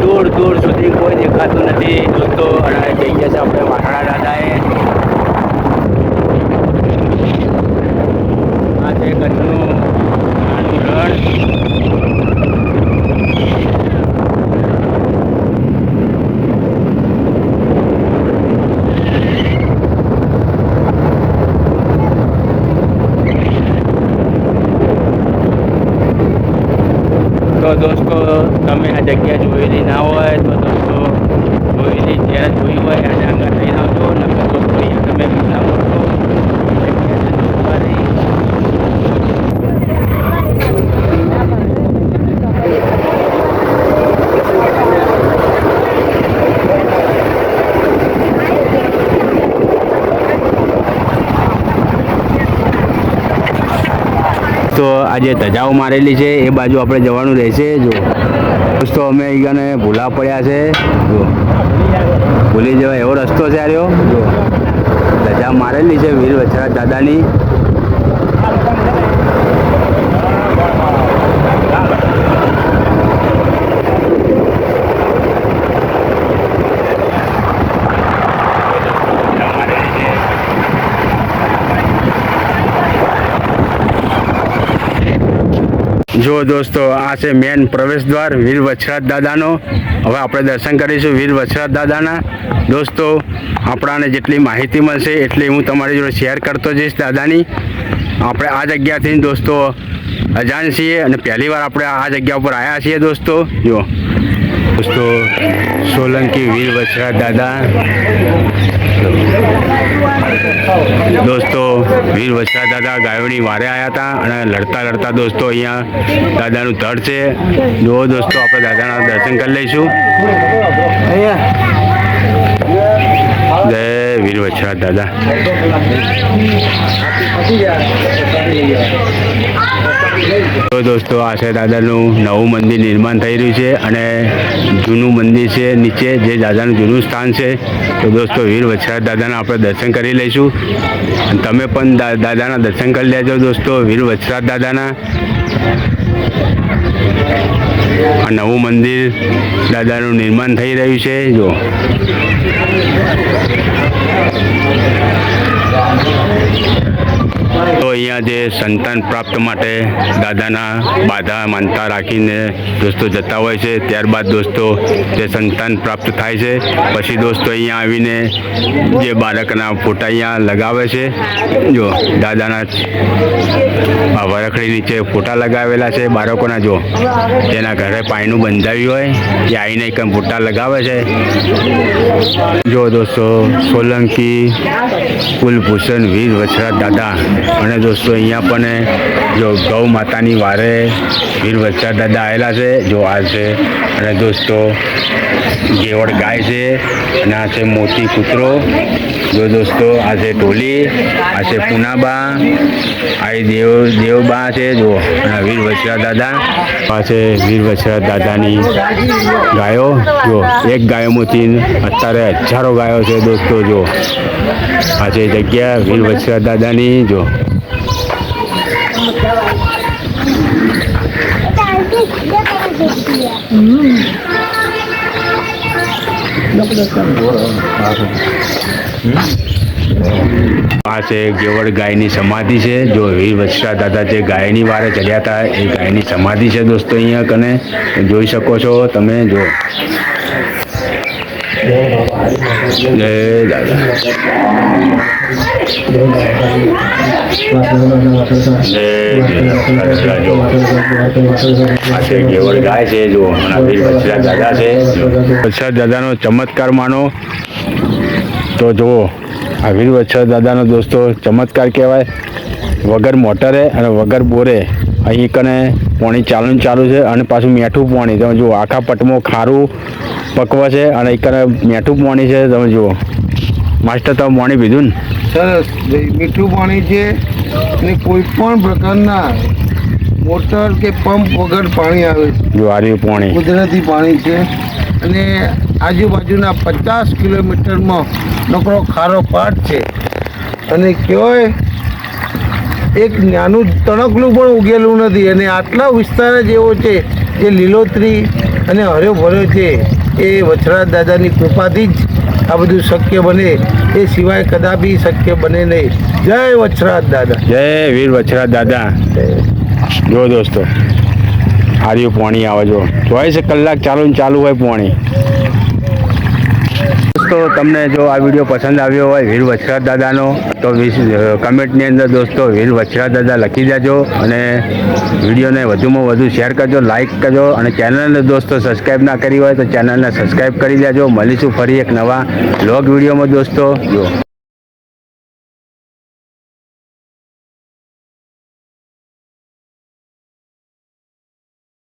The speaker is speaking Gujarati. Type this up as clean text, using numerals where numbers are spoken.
દૂર દૂર સુધી કોઈ દેખાતું નથી દોસ્તો. અને જઈ ગયા છે આપણે વાટડા દાદાએ. આ છે કચ્છનું નાનું રણ. તો દોસ્તો તમે આ જગ્યા જોયેલી ના હોય તો દોસ્તો જોયેલી જ્યારે જોઈ હોય અને આગળ થઈને આવજો. નકર દોસ્તો અહીંયા તમે ના મળશો. તો આજે ધજાઓ મારેલી છે એ બાજુ આપણે જવાનું રહેશે. જો દોસ્તો અમે અહીંયાને ભૂલા પડ્યા છે. જો ભૂલી જવાય એવો રસ્તો છે આર્યો. જો ધજા મારેલી છે વીર વછરાજ દાદાની. જો દોસ્તો આ છે મેન પ્રવેશ દ્વાર વીર વછરાજ દાદાનો. હવે આપણે દર્શન કરીશું વીર વછરાજ દાદાના. દોસ્તો આપણાને જેટલી માહિતી મળશે એટલી હું તમારી જોડે શેર કરતો જઈશ દાદાની. આપણે આ જગ્યાથી દોસ્તો અજાણ છીએ અને પહેલી વાર આપણે આ જગ્યા ઉપર આવ્યા છીએ દોસ્તો. જો દોસ્તો સોલંકી વીર વછરાજ દાદા. દોસ્તો વીર વછરાજ દાદા ગાયોની વારે આવ્યા હતા અને લડતા લડતા દોસ્તો અહીંયા દાદાનું ધડ છે. જો દોસ્તો આપણે દાદાના દર્શન કરી લઈશું. જય વીર વછરાજ દાદા. તો દોસ્તો આ છે દાદાનું નવું મંદિર નિર્માણ થઈ રહ્યું છે અને જૂનું મંદિર છે નીચે જે દાદાનું જૂનું સ્થાન છે. તો દોસ્તો વીર વછરાજ દાદાના આપણે દર્શન કરી લઈશું. તમે પણ દાદાના દર્શન કરી લેજો દોસ્તો વીર વછરાજ દાદાના. આ નવું મંદિર દાદાનું નિર્માણ થઈ રહ્યું છે. જો તો અહીંયા જે સંતાન પ્રાપ્ત માટે દાદાના બાધા માનતા રાખીને દોસ્તો જતા હોય છે. ત્યારબાદ દોસ્તો જે સંતાન પ્રાપ્ત થાય છે પછી દોસ્તો અહીંયા આવીને જે બાળકના ફોટા અહીંયા લગાવે છે. જો દાદાના આ વરખડી નીચે ફોટા લગાવેલા છે બાળકોના. જો જેના ઘરે પાયનું બંધાવ્યું હોય એ આવીને કંઈ ફોટા લગાવે છે. જો દોસ્તો સોલંકી કુલભૂષણ વીર વછરાજ દાદા. અને દોસ્તો અહીંયા પણ જો ગૌ માતાની વારે વીર વછરાજ દાદા આવેલા છે. જો આ છે અને દોસ્તો ગેવડ ગાય છે અને આ છે મોતી કૂતરો. જો દોસ્તો આ છે ટોલી, આ છે પૂનાબા, આ દેવબા છે. જો અને વીર વછરાજ દાદા આ છે વીર વછરાજ દાદાની ગાયો. જો એક ગાયોમાંથી અત્યારે હજારો ગાયો છે દોસ્તો. જો આ છે જગ્યા વીર વછરાજ દાદાની. જો આ છે ગેવડ ગાયની સમાધિ છે. જો વીર વછરાજ દાદા જે ગાયની વારે ચડ્યા હતા એ ગાયની સમાધિ છે દોસ્તો. અહીંયા કને જોઈ શકો છો તમે. જો જય દાદા. આ છે ગેવડ ગાય છે. જો વીર વછરાજ દાદા છે. વછરાજ દાદાનો ચમત્કાર માનો તો જુઓ આ વીર વછરાજ દાદાનો દોસ્તો ચમત્કાર કહેવાય. વગર મોટરે અને વગર બોરે અહીં કને પાણી ચાલુ છે અને પાછું મીઠું પાણી. તમે જુઓ આખા પટમાં ખારું પકવે છે અને એક મીઠું પાણી છે. તમે જુઓ માસ્ટર તમે પાણી પીધું ને? સરસ મીઠું પાણી છે અને કોઈ પણ પ્રકારના મોટર કે પંપ વગર પાણી આવે છે. જો આર્યું પાણી કુદરતી પાણી છે અને આજુબાજુના 50 કિલોમીટરમાં નકરો ખારો પાટ છે અને કહેવાય એક નાનું તણકલું પણ ઉગેલું નથી અને આટલા વિસ્તાર જ એવો છે જે લીલોતરી અને હર્યો ભર્યો છે એ વછરાજ દાદાની કૃપાથી જ આ બધું શક્ય બને, એ સિવાય કદાપી શક્ય બને નહીં. જય વછરાજ દાદા. જય વીર વછરાજ દાદા. જો દોસ્તો આર્યું પાણી આવે જો 24 કલાક ચાલુ ને ચાલુ હોય પાણી. દોસ્તો તમને જો આ વિડીયો પસંદ આવ્યો હોય વીર વછરાજ દાદાનો તો કમેન્ટની અંદર દોસ્તો વીર વછરાજ દાદા લખી દેજો અને વિડીયોને વધુમાં વધુ શેર કરજો, લાઇક કરજો અને ચેનલને દોસ્તો સબસ્ક્રાઈબ ના કરી હોય તો ચેનલને સબસ્ક્રાઈબ કરી દેજો. મળીશું ફરી એક નવા વ્લોગ વિડીયોમાં દોસ્તો. જો